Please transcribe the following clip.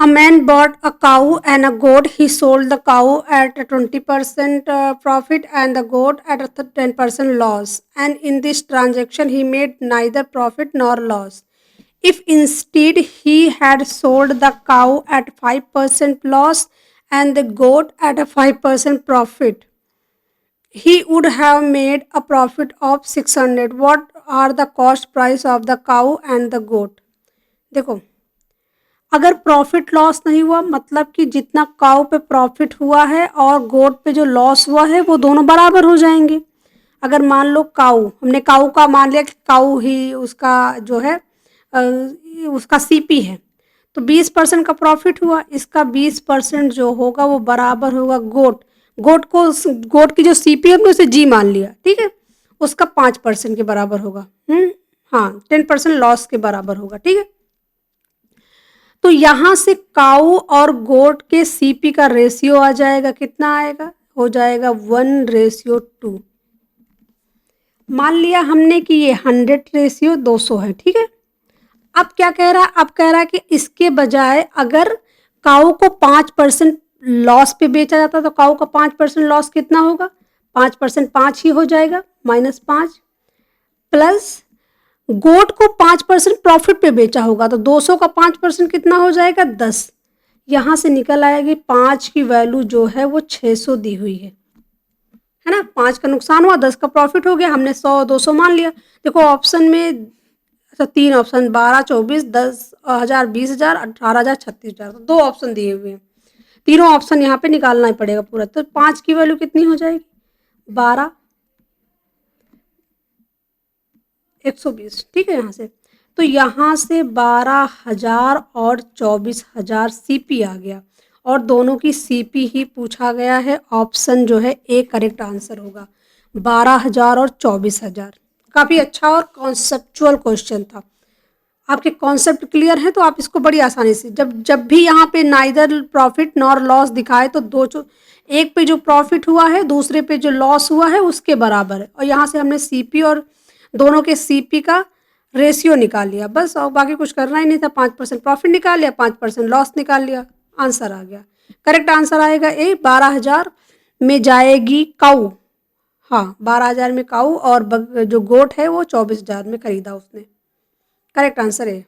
A man bought a cow and a goat. He sold the cow at a 20% profit and the goat at a 10% loss. And in this transaction, he made neither profit nor loss. If instead he had sold the cow at 5% loss and the goat at a 5% profit, he would have made a profit of 600. What are the cost price of the cow and the goat? देखो, अगर profit loss नहीं हुआ मतलब कि जितना काऊ पे profit हुआ है और गोट पे जो लॉस हुआ है वो दोनों बराबर हो जाएंगे। अगर मान लो काऊ, हमने काऊ का मान लिया कि काऊ ही उसका जो है उसका सीपी है, तो 20% का प्रॉफिट हुआ, इसका 20% जो होगा वो बराबर होगा गोट। गोट की जो सीपी है हमने उसे जी मान लिया, ठीक है, उसका 5% के बराबर होगा। हाँ, 10% लॉस के बराबर होगा, ठीक है। तो यहां से काऊ और गोट के सीपी का रेशियो आ जाएगा, कितना आएगा, हो जाएगा 1:2। मान लिया हमने कि ये 100:200 है, ठीक है। अब क्या कह रहा है, अब कह रहा है कि इसके बजाय अगर काऊ को 5% लॉस पे बेचा जाता तो काऊ का 5% लॉस कितना होगा, 5% 5 ही हो जाएगा, -5 प्लस गोट को 5% प्रॉफिट पे बेचा होगा तो 200 का 5% कितना हो जाएगा, 10। यहां से निकल आएगी 5 की वैल्यू जो है वो 600 दी हुई है ना। 5 का नुकसान हुआ, 10 का प्रॉफिट हो गया, हमने 100 200 मान लिया। देखो ऑप्शन में तो 3 ऑप्शन 12 24 10,000 20,000 18,000 36,000 दो ऑप्शन दिए हुए हैं, तीनों ऑप्शन यहाँ पे निकालना ही पड़ेगा पूरा। तो 5 की वैल्यू कितनी हो जाएगी, 12 120, ठीक है। यहाँ से तो यहाँ से 12,000 और 24,000 सीपी आ गया और दोनों की सीपी ही पूछा गया है। ऑप्शन जो है ए करेक्ट आंसर होगा, 12,000 और 24,000। काफ़ी अच्छा और कॉन्सेप्चुअल क्वेश्चन था। आपके कॉन्सेप्ट क्लियर है तो आप इसको बड़ी आसानी से जब भी यहाँ पे नाइदर प्रॉफिट नॉर लॉस दिखाए तो एक पे जो प्रॉफिट हुआ है दूसरे पे जो लॉस हुआ है उसके बराबर है। और यहाँ से हमने सीपी और दोनों के सीपी का रेशियो निकाल लिया बस, और बाकी कुछ करना ही नहीं था। 5% प्रॉफिट निकाल लिया, 5% लॉस निकाल लिया, आंसर आ गया। करेक्ट आंसर आएगा ए, 12,000 में जाएगी काऊ। हाँ, 12,000 में काऊ और जो गोट है वो 24,000 में खरीदा उसने। करेक्ट आंसर है।